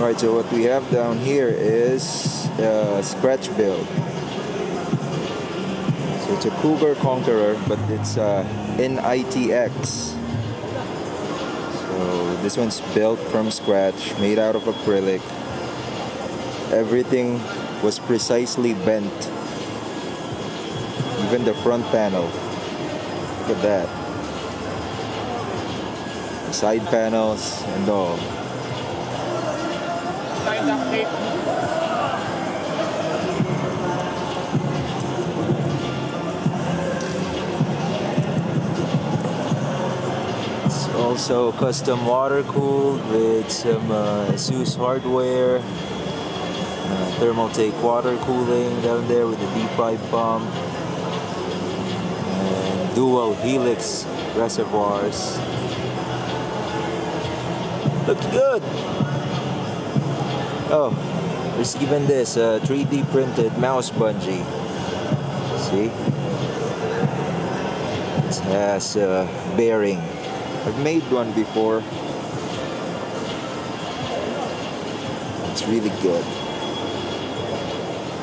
Alright, so what we have down here is scratch build. So it's a Cougar Conqueror, but it's NITX. So this one's built from scratch, made out of acrylic. Everything was precisely bent. Even the front panel. Look at that. The side panels and all. It's also custom water cooled with some ASUS hardware, Thermaltake water cooling down there with the D5 pump, and dual helix reservoirs. Looks good. Oh, there's even this 3D printed mouse bungee. See? It has a bearing. I've made one before. It's really good.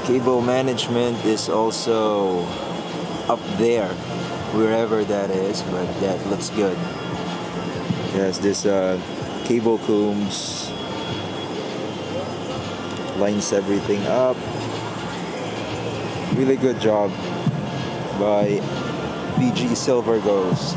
Cable management is also up there, wherever that is, but that looks good. It has this cable combs. Lines everything up. Really good job by VG Silver Ghost.